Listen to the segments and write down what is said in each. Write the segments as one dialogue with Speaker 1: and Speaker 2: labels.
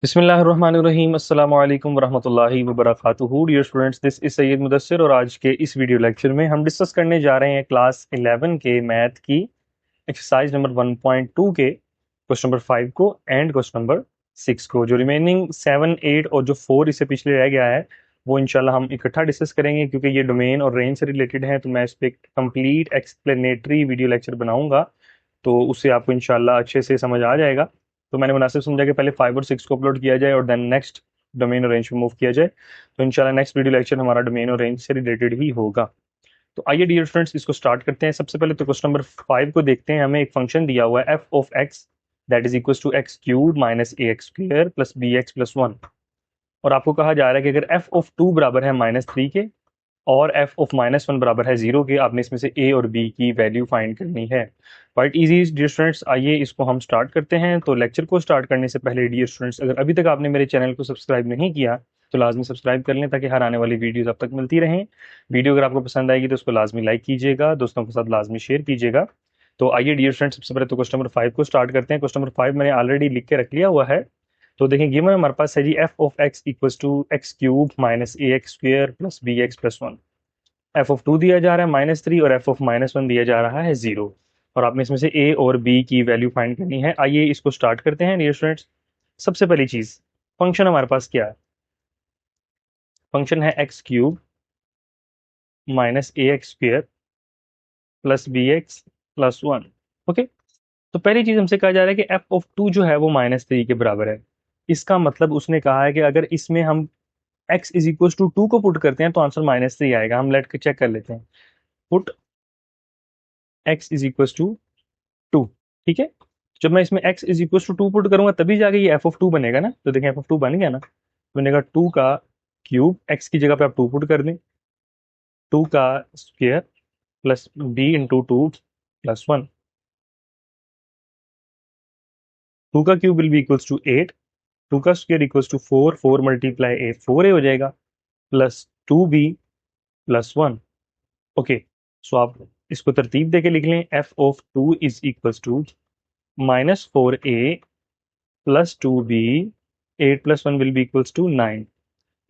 Speaker 1: बिस्मिल्लाहिर्रहमानिर्रहीम अस्सलामु अलैकुम वरहमतुल्लाहि वबरकातुहू। Dear students, this is Syed Mudassir और आज के इस वीडियो लेक्चर में हम डिस्कस करने जा रहे हैं क्लास 11 के मैथ की एक्सरसाइज नंबर 1.2 के क्वेश्चन नंबर 5 को एंड क्वेश्चन नंबर 6 को। जो रिमेनिंग 7, 8 और जो 4 इससे पिछले रह गया है वो इंशाल्लाह हम इकट्ठा डिस्कस करेंगे, क्योंकि ये डोमेन और रेंज से रिलेटेड है। तो मैं इस पर कंप्लीट एक्सप्लेनेटरी वीडियो लेक्चर बनाऊंगा, तो उससे आपको इंशाल्लाह अच्छे से समझ आ जाएगा। तो मैंने मुनासिब समझा कि पहले 5 और 6 को अपलोड किया जाए और देन नेक्स्ट डोमेन और रेंज पे मूव किया जाए। तो इंशाल्लाह नेक्स्ट वीडियो लेक्चर हमारा डोमेन और रेंज से रिलेटेड ही होगा। तो आइए डियर स्टूडेंट्स, इसको स्टार्ट करते हैं। सबसे पहले तो क्वेश्चन नंबर 5 को देखते हैं। हमें एक फंक्शन दिया हुआ है f of x that is equal to x cube minus a x square plus b x plus 1। और आपको कहा जा रहा है कि अगर एफ ऑफ 2 बराबर है -3 के और एफ ऑफ -1 बराबर है 0 के, आपने इसमें से ए और बी की वैल्यू फाइंड करनी है। Quite easy dear students. आइए इसको हम स्टार्ट करते हैं। तो लेक्चर को स्टार्ट करने से पहले डियर स्टूडेंट्स, अगर अभी तक आपने मेरे चैनल को सब्सक्राइब नहीं किया तो लाजमी सब्सक्राइब कर लें, ताकि हर आने वाली वीडियोस अब तक मिलती रहें। वीडियो अगर आपको पसंद आएगी तो उसको लाजमी लाइक कीजिएगा, दोस्तों के साथ लाजमी शेयर कीजिएगा। तो आइए डियर फ्रेंड्स, सबसे पहले तो क्वेश्चन नंबर 5 को स्टार्ट करते हैं। क्वेश्चन नंबर 5 मैंने ऑलरेडी लिख के रख लिया हुआ है। तो देखें, गिवन हमारे पास है जी f of x equals to x cube minus a x square plus b x plus 1। F of 2 दिया जा रहा है -3 और एफ ऑफ -1 दिया जा रहा है 0। और आपने इसमें से ए और बी की वैल्यू फाइंड करनी है। आइए इसको स्टार्ट करते हैं डियर स्टूडेंट्स। सबसे पहली चीज, फंक्शन हमारे पास क्या है? फंक्शन है x cube minus a x square plus b x plus 1। Okay, तो पहली चीज हमसे कहा जा रहा है कि एफ ऑफ 2 जो है वो -3 के बराबर है। इसका मतलब उसने कहा है कि अगर इसमें हम x इज इक्वल टू 2 को पुट करते हैं तो आंसर -3 आएगा। हम लेट के चेक कर लेते हैं। Put x is equal to 2। ठीक है, जब मैं इसमें x is equal to 2 put करूंगा तभी जाके ये एफ ऑफ 2 बनेगा ना। तो देखें, एफ ऑफ 2 बन गया ना। बनेगा 2 का क्यूब, x की जगह पे आप 2 पुट कर दें, 2 का square plus b into 2 plus 1। 2 का cube will be equals to 8, 2 का square equals to 4, 4 multiply a 4a हो जाएगा, प्लस 2b प्लस 1। ओके, सो आप इसको तरतीब देके लिख लें। F of 2 is equals to -4a plus 2b, 8 plus 1 will be equals to 9।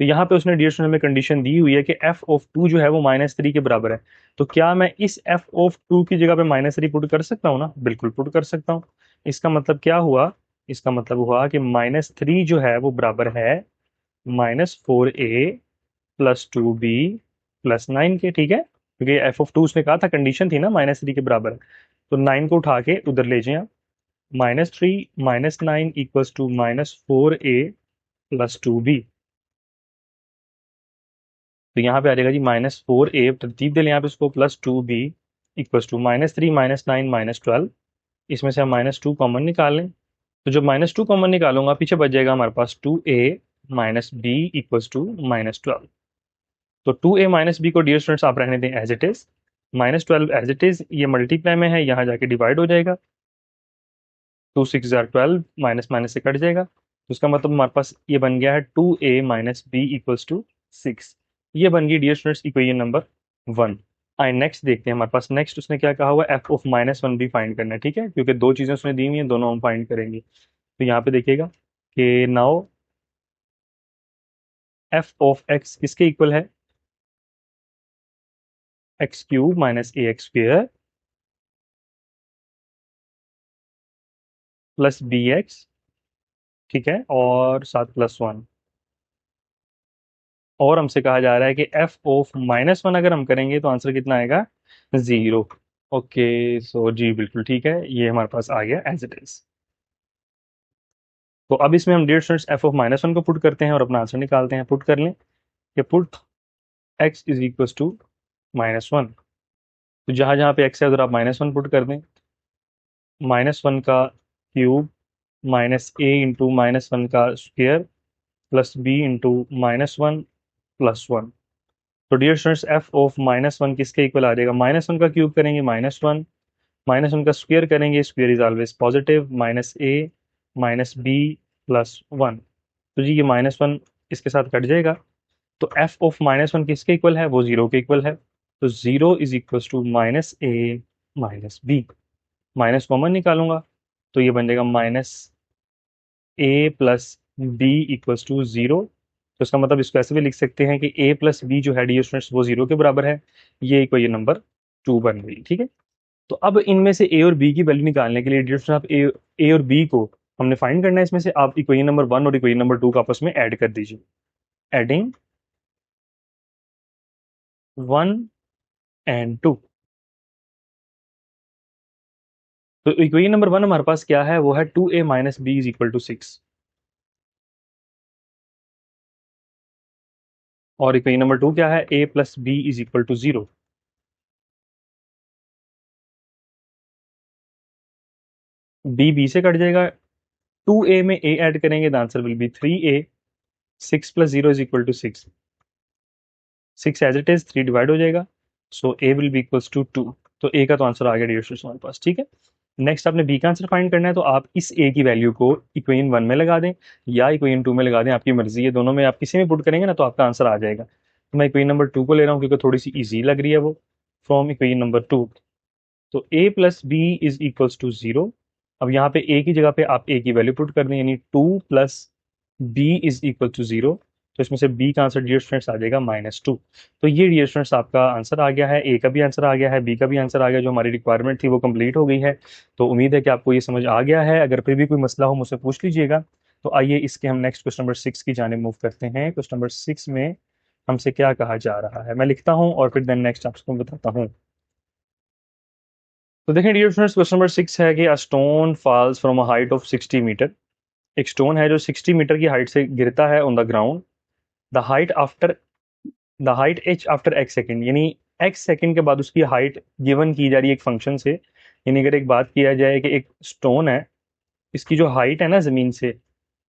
Speaker 1: तो यहाँ पे उसने डियर स्टूडेंट में कंडीशन दी हुई है कि एफ ऑफ 2 जो है वो -3 के बराबर है। तो क्या मैं इस एफ ऑफ 2 की जगह पे -3 पुट कर सकता हूँ ना? बिल्कुल पुट कर सकता हूँ। इसका मतलब क्या हुआ? इसका मतलब हुआ कि -3 जो है वो बराबर है -4a प्लस 2b प्लस 9 के। ठीक है, क्योंकि एफ ऑफ 2 उसने कहा था, कंडीशन थी ना -3 के बराबर है। तो 9 को उठा के उधर ले जाए आप। -3 -9 equals to -4a plus 2b। तो यहाँ पे आ जाएगा जी -4a, तरतीब दे लें आप इसको, प्लस 2b इक्वल्स टू -3 -9 -12। इसमें से हम -2 कॉमन निकाल लें। तो जब -2 कॉमन निकालूंगा पीछे बच जाएगा हमारे पास 2a minus b equals to -12। तो 2a माइनस बी को डियर स्टूडेंट्स आप रहने दें as it is. -12 as it is, ये मल्टीप्लाई में है, यहाँ जाके डिवाइड हो जाएगा। 2 6 जार 12, माइनस माइनस से कट जाएगा। तो इसका मतलब हमारे पास ये बन गया है 2a minus b equals to 6। ये बन गई डियर स्टूडेंट्स इक्वेशन नंबर 1। आए नेक्स्ट देखते हैं। हमारे पास नेक्स्ट उसने क्या कहा हुआ है, एफ ऑफ -1 भी फाइंड करना है। ठीक है, क्योंकि दो चीजें उसने दी हुई हैं, दोनों हम फाइंड करेंगे। तो यहाँ पे देखिएगा कि नाउ एफ ऑफ एक्स किसके इक्वल है? X cube minus a x square plus b x, ठीक है, और साथ प्लस 1। और हमसे कहा जा रहा है कि एफ ऑफ -1 अगर हम करेंगे तो आंसर कितना आएगा? 0। ओके, सो जी बिल्कुल ठीक है, ये हमारे पास आ गया एज इट इज। तो अब इसमें हम डियर स्टूडेंट्स एफ ऑफ -1 को पुट करते हैं और अपना आंसर निकालते हैं। पुट कर लें कि put x is equal to -1। तो जहां जहां पे एक्स है उधर आप -1 पुट कर दें। -1 का क्यूब माइनस ए इंटू -1 का square plus b into -1 plus 1। तो डियर स्टूडेंट्स एफ ऑफ -1 किसके इक्वल आ जाएगा? -1 का क्यूब करेंगे -1, -1 का स्क्वायर करेंगे, square is always positive, minus a minus b plus 1। तो जी ये -1 इसके साथ कट जाएगा। तो एफ ऑफ -1 किसके इक्वल है? वो 0 के इक्वल है। तो 0 is equal to -a minus b. Minus common निकालूंगा तो ये बन जाएगा -a plus b equals to 0। तो इसका मतलब इसको ऐसे भी लिख सकते हैं कि a प्लस बी जो है डियर स्टूडेंट्स वो 0 के बराबर है। ये इक्वेशन नंबर 2 बन गई, ठीक है। तो अब इनमें से a और b की वैल्यू निकालने के लिए डियर स्टूडेंट्स आप a और b को हमने फाइंड करना है। इसमें से आप इक्वेशन नंबर 1 और इक्वेशन नंबर 2 का आपस में ऐड कर दीजिए। Adding 1 and 2। तो इक्वेशन नंबर 1 हमारे पास क्या है, वो है 2a minus b is equal to 6। और इक्वेशन नंबर 2 क्या है, a plus b is equal to 0। B से कट जाएगा, 2a में a ऐड करेंगे, the answer will be 3a। 6 plus 0 is equal to 6। 6 as it is, 3 divide हो जाएगा, so a will be equals to 2। तो a का तो answer आ गया डियर स्टूडेंट्स हमारे पास, ठीक है। नेक्स्ट आपने b का आंसर फाइंड करना है, तो आप इस a की वैल्यू को इक्वेशन 1 में लगा दें या इक्वेशन 2 में लगा दें, आपकी मर्जी है, दोनों में आप किसी में पुट करेंगे ना तो आपका आंसर आ जाएगा। तो मैं इक्वेशन नंबर 2 को ले रहा हूँ क्योंकि थोड़ी सी ईजी लग रही है वो, फ्रॉम इक्वेशन नंबर 2। तो a plus b is equals to 0। अब यहाँ पे a की जगह पे आप a की वैल्यू पुट कर दें, यानी 2 plus b is equal to 0। तो इसमें से b का आंसर डियर स्टूडेंट्स आ जाएगा -2। तो ये डियर स्टूडेंट्स आपका आंसर आ गया है, a का भी आंसर आ गया है, b का भी आंसर आ गया। जो हमारी रिक्वायरमेंट थी वो कंप्लीट हो गई है। तो उम्मीद है कि आपको ये समझ आ गया है। अगर फिर भी कोई मसला हो मुझसे पूछ लीजिएगा। तो आइए इसके हम नेक्स्ट क्वेश्चन नंबर 6 की जाने मूव करते हैं। क्वेश्चन नंबर 6 में हमसे क्या कहा जा रहा है, मैं लिखता हूँ और फिर देन नेक्स्ट आपको बताता हूँ। तो देखें डियर स्टूडेंट्स, क्वेश्चन नंबर 6 है कि a stone falls from a height of 60 meter. एक स्टोन है जो 60 मीटर की हाइट से गिरता है on the ground. The height after the height h after x second, यानी एक्स सेकेंड के बाद उसकी हाइट गिवन की जा रही है एक फंक्शन से। यानी अगर एक बात किया जाए कि एक स्टोन है, इसकी जो हाइट है ना ज़मीन से,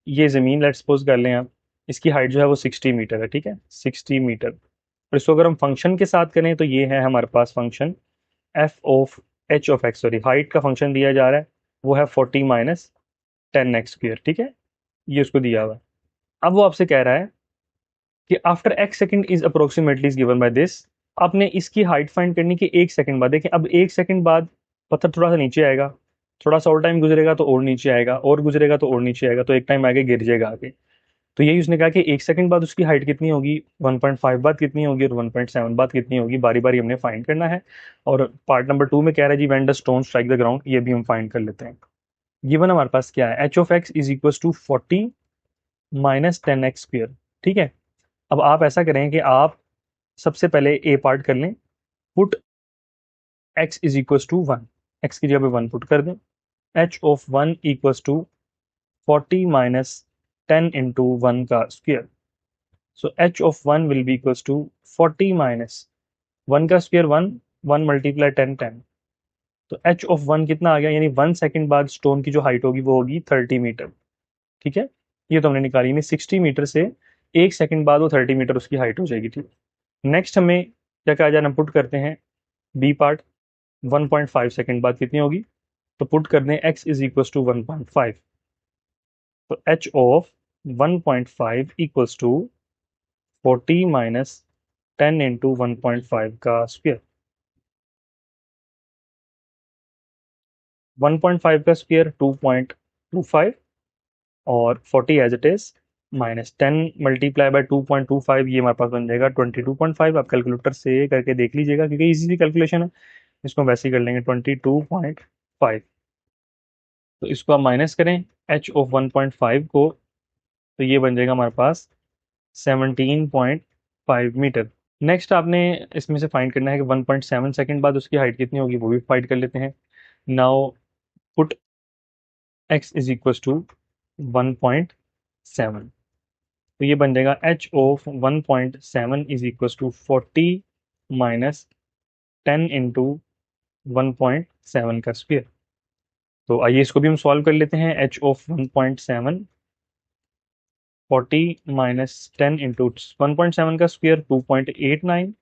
Speaker 1: ये ज़मीन लेट सपोज कर लें आप, इसकी हाइट जो है वो 60 मीटर है, ठीक है, 60 मीटर। और इसको अगर हम फंक्शन के साथ करें तो ये है हमारे पास function f of h of x, sorry height का फंक्शन दिया जा रहा है, वो है 40 माइनस 10 x स्क्र, ठीक है, ये उसको दिया हुआ है। अब वो आपसे कह रहा है कि after x second is approximately is given by this. आपने इसकी हाइट फाइंड करनी कि 1 सेकंड बाद। देखिए अब 1 सेकंड बाद पत्थर थोड़ा सा नीचे आएगा, थोड़ा सा और टाइम गुजरेगा तो और नीचे आएगा, और गुजरेगा तो और नीचे आएगा, तो एक टाइम आगे गिर जाएगा आगे। तो यही उसने कहा कि 1 सेकंड बाद उसकी हाइट कितनी होगी, 1.5 बाद कितनी होगी, और 1.7 बाद कितनी होगी, बारी बारी हमने फाइंड करना है। और पार्ट नंबर 2 में कह रहा है जी when the stone strike the ground, ये भी हम फाइंड कर लेते हैं। गिवन हमारे पास क्या है, h of x is equal to 40 minus 10 x square, ठीक है। अब आप ऐसा करें कि आप सबसे पहले ए पार्ट कर लें, put x is equal to 1, x की जगह पे 1 पुट कर दें। H of 1 equal to 40 minus 10 into 1 का square. So h of 1 will be equal to 40 minus 1 का स्क्वायर 1, 1 मल्टीप्लाई 10 10। तो एच ऑफ 1 कितना आ गया, यानी 1 सेकंड बाद स्टोन की जो हाइट होगी वो होगी 30 मीटर, ठीक है। ये तो हमने निकाली, यानी 60 मीटर से 1 सेकंड बाद वो 30 मीटर उसकी हाइट हो जाएगी, ठीक। नेक्स्ट हमें क्या कहा जाए, हम पुट करते हैं बी पार्ट, 1.5 सेकंड बाद कितनी होगी, तो पुट कर दें x इज इक्वल टू 1.5। तो h of 1.5 equals to 40 minus 10 into 1.5 का स्क्वायर। 1.5 का स्क्वायर 2.25, और 40 as it is, minus 10 multiply by 2.25, ये हमारे पास बन जाएगा 22.5। आप कैलकुलेटर से करके देख लीजिएगा क्योंकि इजी सी कैलकुलेशन है, इसको वैसे ही कर लेंगे 22.5। तो इसको आप माइनस करें h ऑफ 1.5 को, तो ये बन जाएगा हमारे पास 17.5 मीटर। नेक्स्ट आपने इसमें से फाइंड करना है कि 1.7 सेकंड बाद उसकी हाइट कितनी होगी, वो भी फाइंड कर लेते हैं। Now put x is equal to 1.7, तो ये बन जाएगा h of 1.7 is equal to 40 minus 10 into 1.7 का स्क्वायर। तो आइए इसको भी हम सॉल्व कर लेते हैं। h ऑफ 1.7, 40 माइनस 10 इंटू 1.7 का स्क्वायर 2.89।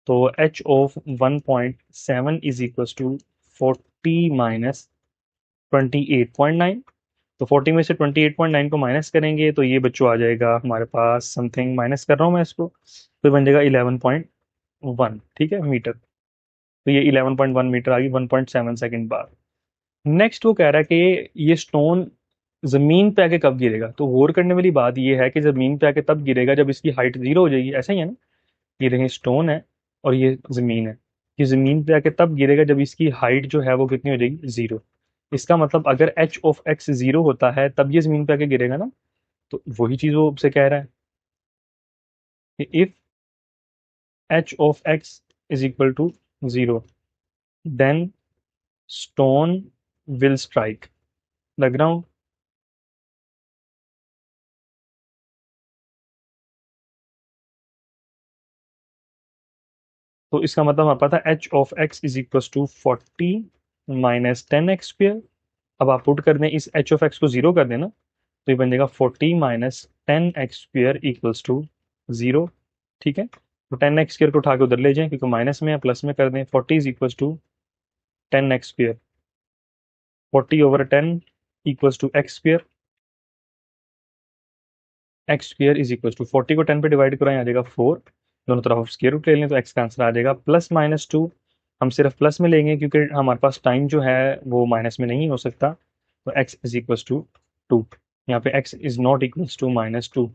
Speaker 1: तो h of 1.7 is equal to 40 minus 28.9। तो 40 में से 28.9 को माइनस करेंगे तो ये बच्चों आ जाएगा हमारे पास समथिंग, माइनस कर रहा हूँ मैं इसको, तो बन जाएगा 11.1, ठीक है, मीटर। तो ये 11.1 मीटर आ गई 1.7 सेकंड बाद। नेक्स्ट वो कह रहा है कि ये स्टोन ज़मीन पे आके कब गिरेगा, तो गौर करने वाली बात ये है कि ज़मीन पे आके तब गिरेगा जब इसकी हाइट 0 हो जाएगी, ऐसा ही है ना। ये देखें स्टोन है और ये ज़मीन है, ये ज़मीन पे आके तब गिरेगा जब इसकी हाइट जो है वो कितनी हो जाएगी, 0। इसका मतलब अगर एच ऑफ एक्स 0 होता है तब ये ज़मीन पे आके गिरेगा ना। तो वही चीज़ वो आपसे कह रहा है कि if h of x is equal to 0 then stone will strike. लग रहा हूँ। तो इसका मतलब हमारे पास था h of x is equal to 40 minus 10x²। अब आप पुट कर दें इस एच ऑफ एक्स को 0 कर देना, तो ये बन जाएगा 40 माइनस 10x² इक्वल्स टू 0। ठीक है, तो 10x² को उठा के उधर ले जाएं क्योंकि माइनस में है, प्लस में कर दें। 40 is equals to 10x²। 40/10 equals to x²। x² is equals to 40 को 10 पे डिवाइड कराएं, आ जाएगा 4। दोनों तरफ आप स्क्वायर रूट ले लें तो x का आंसर आ जाएगा +-2। हम सिर्फ प्लस में लेंगे क्योंकि हमारे पास टाइम जो है वो माइनस में नहीं हो सकता, तो x इज इक्वल्स टू 2। यहाँ पे x is not equals to -2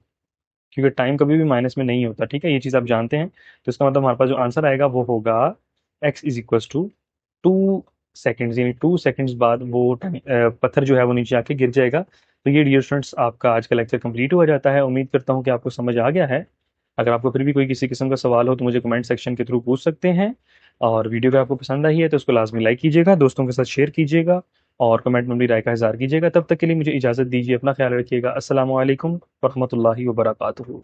Speaker 1: क्योंकि टाइम कभी भी माइनस में नहीं होता। ठीक है, ये चीज़ आप जानते हैं। तो इसका मतलब हमारे पास जो आंसर आएगा वो होगा x is equals to 2 seconds, यानी 2 सेकेंड्स बाद वो पत्थर जो है वो नीचे आके गिर जाएगा। तो ये डियर स्टूडेंट्स आपका आज का लेक्चर कंप्लीट हो जाता है। उम्मीद करता हूँ कि आपको समझ आ गया है। अगर आपको फिर भी कोई किसी किस्म का सवाल हो तो मुझे कमेंट सेक्शन के थ्रू पूछ सकते हैं। और वीडियो अगर आपको पसंद आई है तो उसको लाजमी लाइक कीजिएगा, दोस्तों के साथ शेयर कीजिएगा और कमेंट में अपनी राय का इज़हार कीजिएगा। तब तक के लिए मुझे इजाज़त दीजिए, अपना ख्याल रखिएगा। अस्सलामु अलैकुम वरहमतुल्लाहि वबरकातुहू।